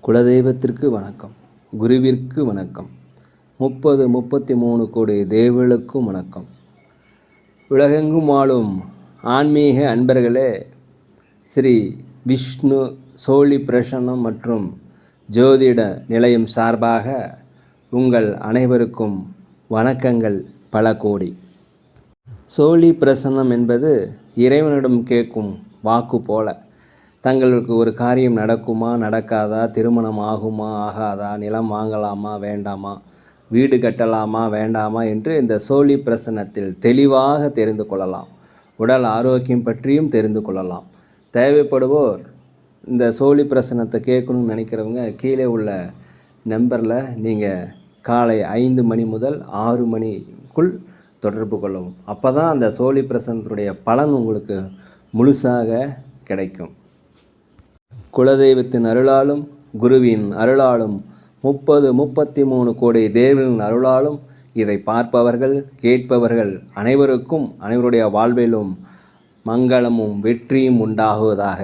குலதெய்வத்திற்கு வணக்கம், குருவிற்கு வணக்கம், 33 கோடி தேவர்களுக்கும் வணக்கம். உலகெங்கும் வாழும் ஆன்மீக அன்பர்களே, ஸ்ரீ விஷ்ணு சோழி பிரசன்னம் மற்றும் ஜோதிட நிலையம் சார்பாக உங்கள் அனைவருக்கும் வணக்கங்கள் பல கோடி. சோழி பிரசன்னம் என்பது இறைவனிடம் கேட்கும் வாக்கு போல. தங்களுக்கு ஒரு காரியம் நடக்குமா நடக்காதா, திருமணம் ஆகுமா ஆகாதா, நிலம் வாங்கலாமா வேண்டாமா, வீடு கட்டலாமா வேண்டாமா என்று இந்த சோழி பிரசன்னத்தில் தெளிவாக தெரிந்து கொள்ளலாம். உடல் ஆரோக்கியம் பற்றியும் தெரிந்து கொள்ளலாம். தேவைப்படுவோர் இந்த சோழி பிரசன்னத்தை கேட்கணும்னு நினைக்கிறவங்க கீழே உள்ள நம்பரில் நீங்கள் காலை 5 மணி முதல் 6 மணிக்குள் தொடர்பு கொள்ளவும். அப்போ தான் அந்த சோழி பிரசன்னத்துடைய பலன் உங்களுக்கு முழுசாக கிடைக்கும். குலதெய்வத்தின் அருளாலும் குருவின் அருளாலும் 33 கோடி தேவர்களின் அருளாலும் இதை பார்ப்பவர்கள் கேட்பவர்கள் அனைவருக்கும் அனைவருடைய வாழ்விலும் மங்களமும் வெற்றியும் உண்டாகுவதாக.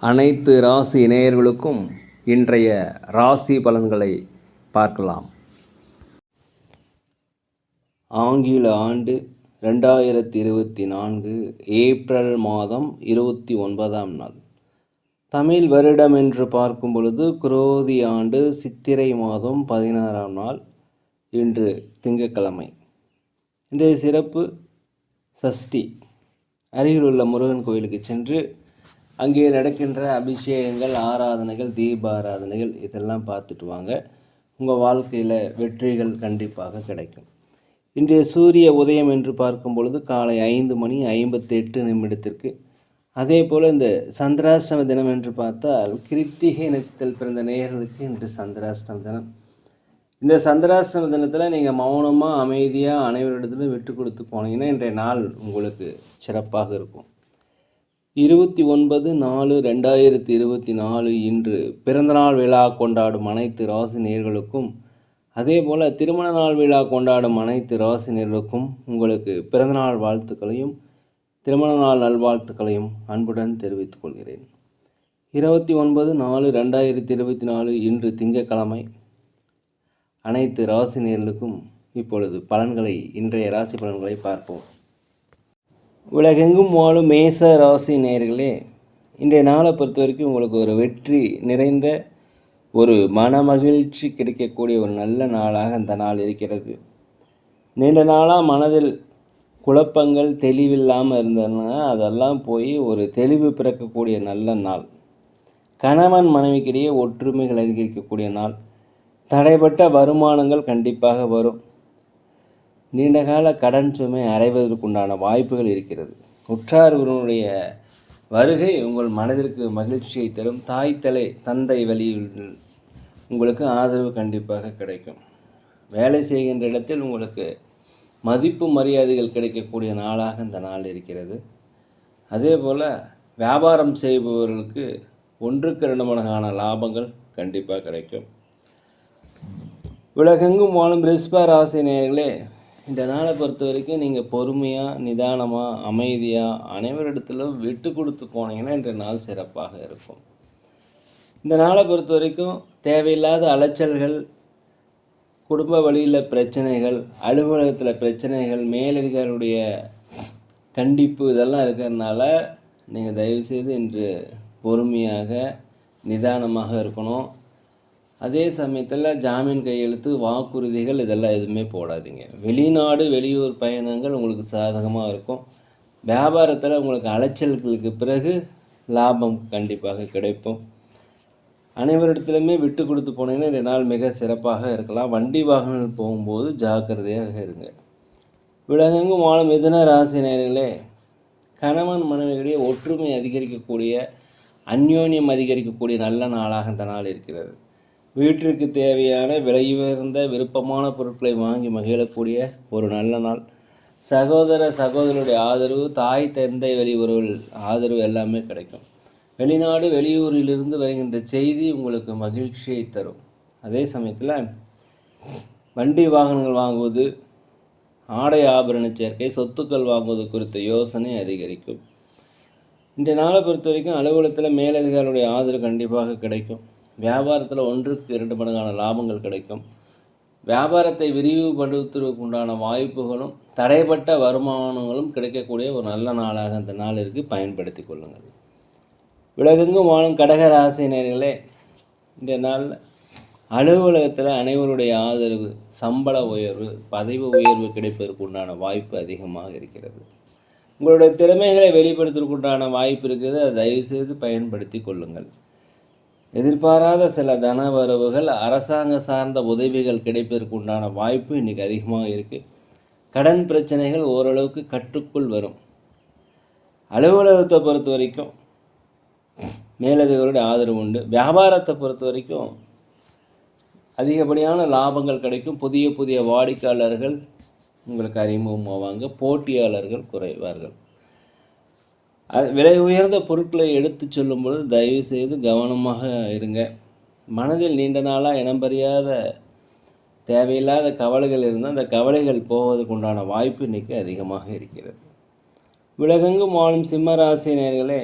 அனைத்து ராசி நேயர்களுக்கும் இன்றைய ராசி பலன்களை பார்க்கலாம். ஆங்கில ஆண்டு 2024 ஏப்ரல் மாதம் 29ஆம் நாள். தமிழ் வருடம் என்று பார்க்கும் பொழுது குரோதி ஆண்டு சித்திரை மாதம் 16ஆம் நாள். இன்று திங்கட்கிழமை. இன்றைய சிறப்பு சஷ்டி. அருகில் உள்ள முருகன் கோயிலுக்கு சென்று அங்கே நடக்கின்ற அபிஷேகங்கள், ஆராதனைகள், தீப ஆராதனைகள் இதெல்லாம் பார்த்துட்டு வாங்க. உங்கள் வாழ்க்கையில் வெற்றிகள் கண்டிப்பாக கிடைக்கும். இன்றைய சூரிய உதயம் என்று பார்க்கும் பொழுது காலை 5:58 அதே போல் இந்த சந்திராஷ்டம தினம் என்று பார்த்தால் கிருத்திகை நட்சத்திரத்தில் பிறந்த நேயர்களுக்கு இன்று சந்திராஷ்டம தினம். இந்த சந்திராஷ்டம தினத்தில் நீங்கள் மௌனமாக அமைதியாக அனைவரிடத்திலும் விட்டு கொடுத்து போனீங்கன்னா இன்றைய நாள் உங்களுக்கு சிறப்பாக இருக்கும். 29/4/2024 இன்று பிறந்தநாள் விழா கொண்டாடும் அனைத்து ராசி நேயர்களுக்கும், அதே போல் திருமண நாள் விழா கொண்டாடும் அனைத்து ராசி நேயர்களுக்கும் உங்களுக்கு பிறந்தநாள் வாழ்த்துக்களையும் திருமண நாள் நல்வாழ்த்துக்களையும் அன்புடன் தெரிவித்துக் கொள்கிறேன். 29/4/2024 இன்று திங்கட்கிழமை. அனைத்து ராசி நேயர்களுக்கும் இப்பொழுது பலன்களை, இன்றைய ராசி பலன்களை பார்ப்போம். உலகெங்கும் வாழும் மேச ராசி நேயர்களே, இன்றைய நாளை பொறுத்த வரைக்கும் உங்களுக்கு ஒரு வெற்றி நிறைந்த ஒரு மனமகிழ்ச்சி கிடைக்கக்கூடிய ஒரு நல்ல நாளாக அந்த நாள் இருக்கிறது. நீண்ட நாளாக மனதில் குழப்பங்கள் தெளிவில்லாமல் இருந்ததுன்னா அதெல்லாம் போய் ஒரு தெளிவு பிறக்கக்கூடிய நல்ல நாள். கணவன் மனைவிக்கிடையே ஒற்றுமைகள் அதிகரிக்கக்கூடிய நாள். தடைப்பட்ட வருமானங்கள் கண்டிப்பாக வரும். நீண்டகால கடன் சுமை அடைவதற்குண்டான வாய்ப்புகள் இருக்கிறது. உற்றார் உறவினருடைய வருகை உங்கள் மனதிற்கு மகிழ்ச்சியை தரும். தாய் தந்தை வழியில் உங்களுக்கு ஆதரவு கண்டிப்பாக கிடைக்கும். வேலை செய்கின்ற இடத்தில் உங்களுக்கு மதிப்பு மரியாதைகள் கிடைக்கக்கூடிய நாளாக இந்த நாள் இருக்கிறது. அதே போல் வியாபாரம் செய்பவர்களுக்கு 1க்கு 2 மடங்கான லாபங்கள் கண்டிப்பாக கிடைக்கும். உலகெங்கும் வாழும் ரிஷப ராசி நேயர்களே, இந்த நாளை பொறுத்த வரைக்கும் நீங்கள் பொறுமையாக, நிதானமாக, அமைதியாக அனைவரிடத்திலும் விட்டு கொடுத்து போனீங்கன்னா இன்றைய நாள் சிறப்பாக இருக்கும். இந்த நாளை பொறுத்த வரைக்கும் தேவையில்லாத அலைச்சல்கள், குடும்ப வழியில் பிரச்சனைகள், அலுவலகத்தில் பிரச்சனைகள், மேலதிகாரியுடைய கண்டிப்பு இதெல்லாம் இருக்கிறதுனால நீங்கள் தயவுசெய்து இன்று பொறுமையாக நிதானமாக இருக்கணும். அதே சமயத்தில் ஜாமீன் கையெழுத்து, வாக்குறுதிகள் இதெல்லாம் எதுவுமே போடாதீங்க. வெளிநாடு வெளியூர் பயணங்கள் உங்களுக்கு சாதகமாக இருக்கும். வியாபாரத்தில் உங்களுக்கு அலைச்சல்களுக்கு பிறகு லாபம் கண்டிப்பாக கிடைக்கும். அனைவரிடத்துலையுமே விட்டு கொடுத்து போனீங்கன்னா இந்த நாள் மிக சிறப்பாக இருக்கலாம். வண்டி வாகனங்கள் போகும்போது ஜாக்கிரதையாக இருங்க. உலகெங்கும் வாழும் மிதுன ராசி நேயர்களே, கணவன் மனைவியிடையே ஒற்றுமை அதிகரிக்கக்கூடிய, அந்யோன்யம் அதிகரிக்கக்கூடிய நல்ல நாளாக இந்த நாள் இருக்கிறது. வீட்டிற்கு தேவையான விலையுயர்ந்த விருப்பமான பொருட்களை வாங்கி மகிழக்கூடிய ஒரு நல்ல நாள். சகோதரருடைய ஆதரவு, தாய் தந்தை வழி உறவுகள் ஆதரவு எல்லாமே கிடைக்கும். வெளிநாடு வெளியூரிலிருந்து வருகின்ற செய்தி உங்களுக்கு மகிழ்ச்சியை தரும். அதே சமயத்தில் வண்டி வாகனங்கள் வாங்குவது, ஆடை ஆபரண சேர்க்கை, சொத்துக்கள் வாங்குவது குறித்த யோசனை அதிகரிக்கும். இன்றைய நாளை பொறுத்த வரைக்கும் அலுவலகத்தில் மேலதிகாரிகளுடைய ஆதரவு கண்டிப்பாக கிடைக்கும். வியாபாரத்தில் 1க்கு 2 மடங்கான லாபங்கள் கிடைக்கும். வியாபாரத்தை விரிவுபடுத்துவதற்கு உண்டான வாய்ப்புகளும் தடைப்பட்ட வருமானங்களும் கிடைக்கக்கூடிய ஒரு நல்ல நாளாக இந்த நாள் இருக்குது. பயன்படுத்தி கொள்ளுங்கள். உலகெங்கும் வாழும் கடக ராசினியர்களே, இந்த நாளில் அலுவலகத்தில் அனைவருடைய ஆதரவு, சம்பள உயர்வு, பதவி உயர்வு கிடைப்பதற்கு உண்டான வாய்ப்பு அதிகமாக இருக்கிறது. உங்களுடைய திறமைகளை வெளிப்படுத்துவதற்கு உண்டான வாய்ப்பு இருக்குது. அதை தயவுசெய்து பயன்படுத்தி கொள்ளுங்கள். எதிர்பாராத சில தன வரவுகள், அரசாங்க சார்ந்த உதவிகள் கிடைப்பதற்கு உண்டான வாய்ப்பு இன்றைக்கி அதிகமாக இருக்குது. கடன் பிரச்சனைகள் ஓரளவுக்கு கட்டுக்குள் வரும். அலுவலகத்தை பொறுத்த வரைக்கும் மேலதிகாரிகளுடைய ஆதரவு உண்டு. வியாபாரத்தை பொறுத்த வரைக்கும் அதிகப்படியான லாபங்கள் கிடைக்கும். புதிய புதிய வாடிக்கையாளர்கள் உங்களுக்கு அறிமுகமாவாங்க. போட்டியாளர்கள் குறைவார்கள். விலை உயர்ந்த பொருட்களை எடுத்து சொல்லும்போது தயவு செய்து கவனமாக இருங்க. மனதில் நீண்ட நாளாக இனம்பெரியாத தேவையில்லாத கவலைகள் இருந்தால் அந்த கவலைகள் போவதற்கு உண்டான வாய்ப்பு இன்றைக்கி அதிகமாக இருக்கிறது. உலகெங்கும் வாழும் சிம்ம ராசினியர்களே,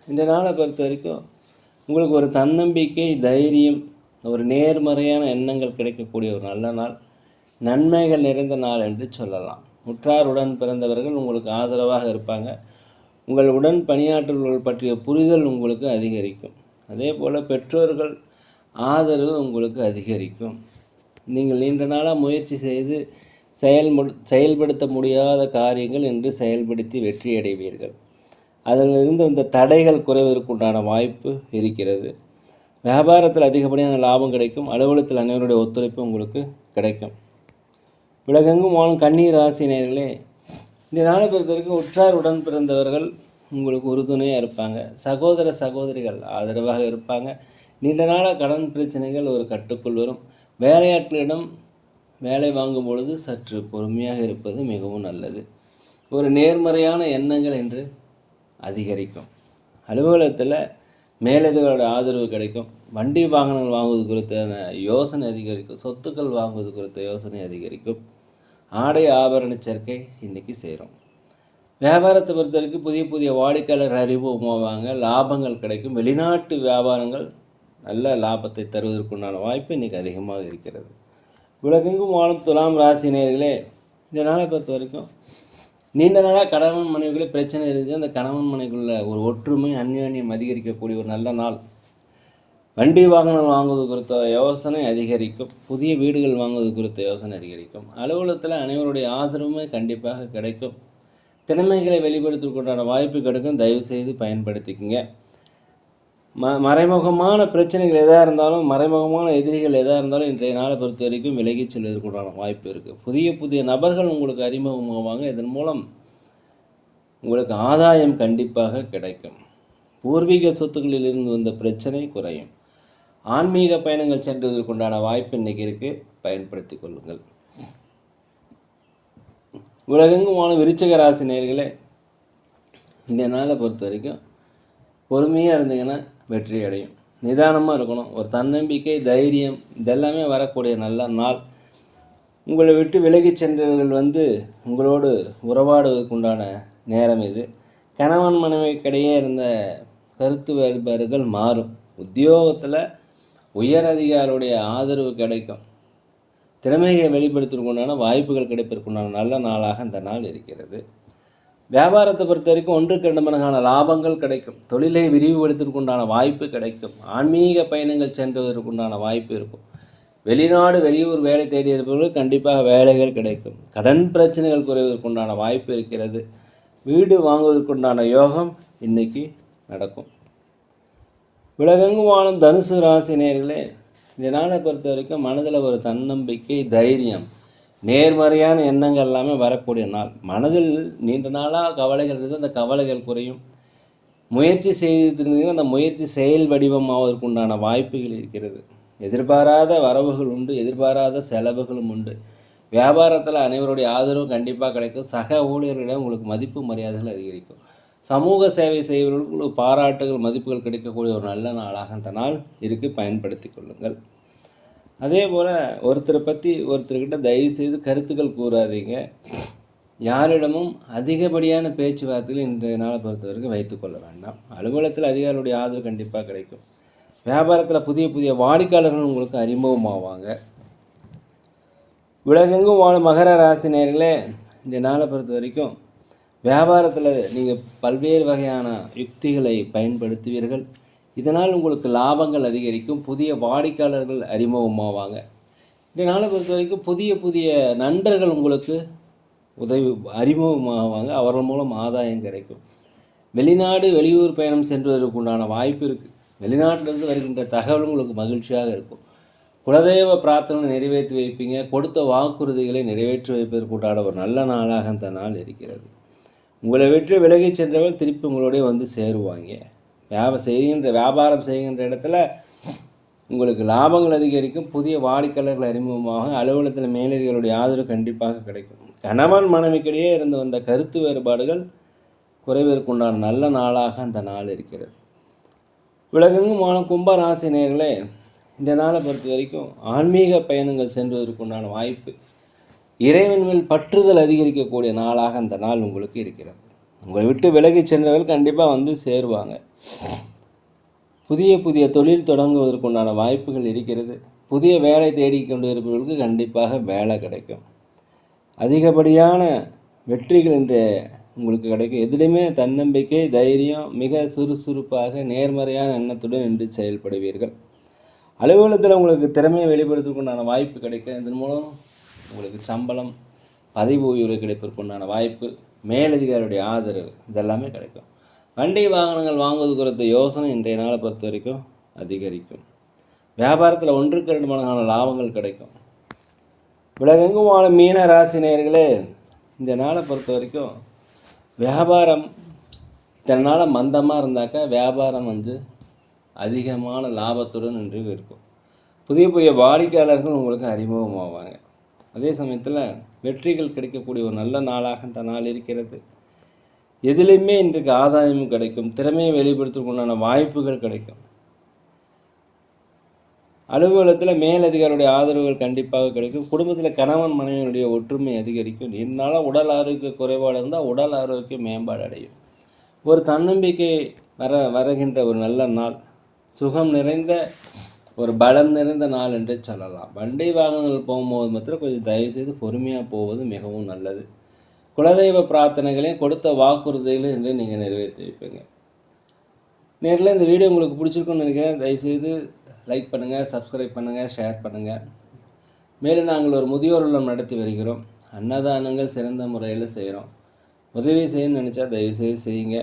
இந்த நாளை பொறுத்த வரைக்கும் உங்களுக்கு ஒரு தன்னம்பிக்கை, தைரியம், ஒரு நேர்மறையான எண்ணங்கள் கிடைக்கக்கூடிய ஒரு நல்ல நாள், நன்மைகள் நிறைந்த நாள் என்று சொல்லலாம். உற்றாருடன் பிறந்தவர்கள் உங்களுக்கு ஆதரவாக இருப்பாங்க. உங்கள் உடன் பணியாற்றுபவர்கள் பற்றிய புரிதல் உங்களுக்கு அதிகரிக்கும். அதே போல் பெற்றோர்கள் ஆதரவு உங்களுக்கு அதிகரிக்கும். நீங்கள் நீண்ட நாளாக முயற்சி செய்து செயல்படுத்த முடியாத காரியங்கள் என்று செயல்படுத்தி வெற்றி அடைவீர்கள். அதிலிருந்து இந்த தடைகள் குறைவதற்குண்டான வாய்ப்பு இருக்கிறது. வியாபாரத்தில் அதிகப்படியான லாபம் கிடைக்கும். அலுவலகத்தில் அனைவருடைய ஒத்துழைப்பு உங்களுக்கு கிடைக்கும். உலகெங்கும் வாழும் கன்னி ராசினியர்களே, இந்த நாளை பொறுத்த வரைக்கும் உற்றார் உடன் பிறந்தவர்கள் உங்களுக்கு உறுதுணையாக இருப்பாங்க. சகோதர சகோதரிகள் ஆதரவாக இருப்பாங்க. நீண்ட நாளாக கடன் பிரச்சனைகள் ஒரு கட்டுக்குள் வரும். வேலையாட்களிடம் வேலை வாங்கும் பொழுது சற்று பொறுமையாக இருப்பது மிகவும் நல்லது. ஒரு நேர்மறையான எண்ணங்கள் என்று அதிகரிக்கும். அலுவலகத்தில் மேலதிகாரியோட ஆதரவு கிடைக்கும். வண்டி வாகனங்கள் வாங்குவது குறித்தான யோசனை அதிகரிக்கும். சொத்துக்கள் வாங்குவது குறித்த யோசனை அதிகரிக்கும். ஆடை ஆபரண சேர்க்கை இன்றைக்கி செய்கிறோம். வியாபாரத்தை பொறுத்த வரைக்கும் புதிய புதிய வாடிக்கையாளர் அறிமுகமாவாங்க. லாபங்கள் கிடைக்கும். வெளிநாட்டு வியாபாரங்கள் நல்ல லாபத்தை தருவதற்குண்டான வாய்ப்பு இன்றைக்கி அதிகமாக இருக்கிறது. உலகெங்கும் வாழும் துலாம் ராசினியர்களே, இந்த நாளை பொறுத்த வரைக்கும் நீண்ட நாளாக கணவன் மனைவிகளே பிரச்சனை இருக்குது. அந்த கணவன் மனைவிக்குள்ள ஒரு ஒற்றுமை, அந்யோன்யம் அதிகரிக்கக்கூடிய ஒரு நல்ல நாள். வண்டி வாகனம் வாங்குவது குறித்த யோசனை அதிகரிக்கும். புதிய வீடுகள் வாங்குவது குறித்த யோசனை அதிகரிக்கும். அலுவலகத்தில் அனைவருடைய ஆதரவுமே கண்டிப்பாக கிடைக்கும். திறமைகளை வெளிப்படுத்துவதற்குண்டான வாய்ப்பு கிடைக்கும். தயவு செய்து பயன்படுத்திக்கங்க. மறைமுகமான பிரச்சனைகள் எதாக இருந்தாலும், மறைமுகமான எதிரிகள் எதாக இருந்தாலும் இன்றைய நாளை பொறுத்த வரைக்கும் விலகிச் செல்வதற்குண்டான வாய்ப்பு இருக்குது. புதிய புதிய நபர்கள் உங்களுக்கு அறிமுகமாவாங்க. இதன் மூலம் உங்களுக்கு ஆதாயம் கண்டிப்பாக கிடைக்கும். பூர்வீக சொத்துக்களில் இருந்து வந்த பிரச்சனை குறையும். ஆன்மீக பயணங்கள் சென்றதற்குண்டான வாய்ப்பு இன்றைக்கி இருக்குது. பயன்படுத்தி கொள்ளுங்கள். உலகெங்கும் வாழும் விருச்சிக ராசி நேயர்களே, இந்த நாளை பொறுத்த வரைக்கும் பொறுமையாக இருந்தீங்கன்னா வெற்றி அடையும். நிதானமாக இருக்கணும். ஒரு தன்னம்பிக்கை, தைரியம் இதெல்லாமே வரக்கூடிய நல்ல நாள். உங்களை விட்டு விலகி சென்றவர்கள் உங்களோடு உறவாடுவதற்குண்டான நேரம் இது. கணவன் மனைவிக்கிடையே இருந்த கருத்து வேறுபாடுகள் மாறும். உத்தியோகத்தில் உயர் அதிகாரியுடைய ஆதரவு கிடைக்கும். திறமையை வெளிப்படுத்துவதற்குண்டான வாய்ப்புகள் கிடைப்பதற்குண்டான நல்ல நாளாக இந்த நாள் இருக்கிறது. வியாபாரத்தை பொறுத்த வரைக்கும் 1க்கு 2 மடங்கான லாபங்கள் கிடைக்கும். தொழிலை விரிவுபடுத்துவதற்குண்டான வாய்ப்பு கிடைக்கும். ஆன்மீக பயணங்கள் சென்றதற்குண்டான வாய்ப்பு இருக்கும். வெளிநாடு வெளியூர் வேலை தேடி இருப்பவர்கள் கண்டிப்பாக வேலைகள் கிடைக்கும். கடன் பிரச்சனைகள் குறைவதற்குண்டான வாய்ப்பு இருக்கிறது. வீடு வாங்குவதற்குண்டான யோகம் இன்றைக்கி நடக்கும். உலகெங்கும் வாழும் தனுசு ராசி நேயர்களே, இந்த நாளை பொறுத்த வரைக்கும் மனதில் ஒரு தன்னம்பிக்கை, தைரியம், நேர்மறையான எண்ணங்கள் எல்லாமே வரக்கூடிய நாள். மனதில் நீண்ட நாளாக கவலைகள் இருக்குது. அந்த கவலைகள் குறையும். முயற்சி செய்திருந்தீங்கன்னா அந்த முயற்சி செயல் வடிவமாவதற்கு உண்டான வாய்ப்புகள் இருக்கிறது. எதிர்பாராத வரவுகள் உண்டு. எதிர்பாராத செலவுகளும் உண்டு. வியாபாரத்தில் அனைவருடைய ஆதரவும் கண்டிப்பாக கிடைக்கும். சக ஊழியர்களிடம் உங்களுக்கு மதிப்பு மரியாதைகள் அதிகரிக்கும். சமூக சேவை செய்வர்களுக்கு பாராட்டுகள், மதிப்புகள் கிடைக்கக்கூடிய ஒரு நல்ல நாளாக இந்த நாள் இருக்குது. பயன்படுத்தி கொள்ளுங்கள். அதே போல் ஒருத்தரை பற்றி ஒருத்தர்கிட்ட தயவு செய்து கருத்துக்கள் கூறாதீங்க. யாரிடமும் அதிகப்படியான பேச்சுவார்த்தைகள் இன்றைய நாளை பொறுத்த வரைக்கும் வைத்துக்கொள்ள வேண்டாம். அலுவலகத்தில் அதிகாரிகளுடைய ஆதரவு கண்டிப்பாக கிடைக்கும். வியாபாரத்தில் புதிய புதிய வாடிக்கையாளர்கள் உங்களுக்கு அறிமுகமாவாங்க. உலகெங்கும் வாழும் மகர ராசி நேயர்களே, இந்த நாளை பொறுத்த வரைக்கும் வியாபாரத்தில் நீங்கள் பல்வேறு வகையான யுக்திகளை பயன்படுத்துவீர்கள். இதனால் உங்களுக்கு லாபங்கள் அதிகரிக்கும். புதிய வாடிக்கையாளர்கள் அறிமுகமாவாங்க. இந்த நாளை பொறுத்த வரைக்கும் புதிய புதிய நண்பர்கள் உங்களுக்கு அறிமுகமாவாங்க. அவர்கள் மூலம் ஆதாயம் கிடைக்கும். வெளிநாடு வெளியூர் பயணம் சென்றுவதற்கு உண்டான வாய்ப்பு இருக்குது. வெளிநாட்டிலிருந்து வருகின்ற தகவலும் உங்களுக்கு மகிழ்ச்சியாக இருக்கும். குலதெய்வ பிரார்த்தனை நிறைவேற்றி வைப்பீங்க. கொடுத்த வாக்குறுதிகளை நிறைவேற்றி வைப்பதற்குண்டான ஒரு நல்ல நாளாக அந்த நாள் இருக்கிறது. உங்களை விட்டு விலகி சென்றவர்கள் திருப்பி உங்களோடய வந்து சேருவாங்க. வியாபாரம் செய்கின்ற இடத்துல உங்களுக்கு லாபங்கள் அதிகரிக்கும். புதிய வாடிக்கையாளர்கள் அறிமுகமாக அலுவலகத்தில் மேலதிகளுடைய ஆதரவு கண்டிப்பாக கிடைக்கும். கணவன் மனைவிக்கிடையே இருந்து வந்த கருத்து வேறுபாடுகள் குறைவதற்குண்டான நல்ல நாளாக அந்த நாள் இருக்கிறது. உலகெங்கும் வாழும் கும்ப ராசி நேயர்களே, இந்த நாளை பொறுத்த வரைக்கும் ஆன்மீக பயணங்கள் சென்றுவதற்குண்டான வாய்ப்பு, இறைவன் மேல் பற்றுதல் அதிகரிக்கக்கூடிய நாளாக அந்த நாள் உங்களுக்கு இருக்கிறது. உங்களை விட்டு விலகி சென்றவர்கள் கண்டிப்பாக வந்து சேருவாங்க. புதிய புதிய தொழில் தொடங்குவதற்குண்டான வாய்ப்புகள் இருக்கிறது. புதிய வேலை தேடிக்கொண்டு இருப்பவர்களுக்கு கண்டிப்பாக வேலை கிடைக்கும். அதிகப்படியான வெற்றிகள் இன்று உங்களுக்கு கிடைக்கும். எதிலுமே தன்னம்பிக்கை, தைரியம், மிக சுறுசுறுப்பாக நேர்மறையான எண்ணத்துடன் நின்று செயல்படுவீர்கள். அலுவலகத்தில் உங்களுக்கு திறமையை வெளிப்படுத்துவதற்குண்டான வாய்ப்பு கிடைக்கும். இதன் மூலம் உங்களுக்கு சம்பளம், பதவி உயர்வு கிடைப்பதற்குண்டான வாய்ப்பு, மேலதிகாரியுடைய ஆதரவு இதெல்லாமே கிடைக்கும். வண்டி வாகனங்கள் வாங்குவது குறித்த யோசனை இன்றைய நாளை பொறுத்த வரைக்கும் அதிகரிக்கும். வியாபாரத்தில் 1க்கு 2 மடங்கான லாபங்கள் கிடைக்கும். உலகெங்கும் வாழும் மீன ராசி நேயர்களே, இந்த நாளை பொறுத்த வரைக்கும் வியாபாரம் இதனால் மந்தமாக இருந்தாக்கா வியாபாரம் அதிகமான லாபத்துடன் இன்று இருக்கும். புதிய புதிய வாடிக்கையாளர்கள் உங்களுக்கு அறிமுகமாவாங்க. அதே சமயத்தில் வெற்றிகள் கிடைக்கக்கூடிய ஒரு நல்ல நாளாக இந்த நாள் இருக்கிறது. எதிலையுமே இன்றைக்கு ஆதாயமும் கிடைக்கும். திறமையை வெளிப்படுத்துவதற்குண்டான வாய்ப்புகள் கிடைக்கும். அலுவலகத்தில் மேலதிகாரியுடைய ஆதரவுகள் கண்டிப்பாக கிடைக்கும். குடும்பத்தில் கணவன் மனைவியினுடைய ஒற்றுமை அதிகரிக்கும். இதனால் உடல் ஆரோக்கிய குறைபாடு இருந்தால் உடல் ஆரோக்கிய மேம்பாடு அடையும். ஒரு தன்னம்பிக்கை வருகின்ற ஒரு நல்ல நாள், சுகம் நிறைந்த ஒரு பலம் நிறைந்த நாள் என்று சொல்லலாம். வண்டி வாகனங்கள் போகும்போது மாத்திரம் கொஞ்சம் தயவுசெய்து பொறுமையாக போவது மிகவும் நல்லது. குலதெய்வ பிரார்த்தனைகளையும் கொடுத்த வாக்குறுதிகளையும் என்று நீங்கள் நிறைவேற்றி வைப்பீங்க. நேரில் இந்த வீடியோ உங்களுக்கு பிடிச்சிருக்குன்னு நினைக்கிறேன். தயவுசெய்து லைக் பண்ணுங்கள், சப்ஸ்கிரைப் பண்ணுங்கள், ஷேர் பண்ணுங்கள். மேலும் நாங்கள் ஒரு முதியோர் இல்லம் நடத்தி வருகிறோம். அன்னதானங்கள் சிறந்த முறையில் செய்கிறோம். உதவி செய்யணும்னு நினச்சா தயவுசெய்து செய்யுங்க.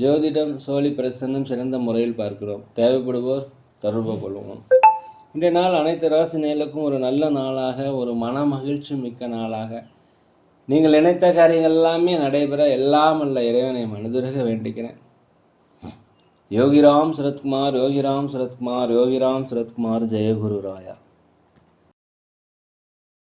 ஜோதிடம், சோழி பிரசன்னம் சிறந்த முறையில் பார்க்கிறோம். தேவைப்படுவோர் தொடர்பு கொள்வோம். இன்றைய நாள் அனைத்து ராசி நேயர்களுக்கும் ஒரு நல்ல நாளாக, ஒரு மன மகிழ்ச்சி மிக்க நாளாக, நீங்கள் நினைத்த காரியங்கள் எல்லாமே நடைபெற எல்லாம் அல்ல இறைவனை மனதுருக வேண்டிக்கிறேன். யோகிராம் சரத்குமார், யோகிராம் சரத்குமார், யோகிராம் சரத்குமார், ஜெயகுரு ராயா.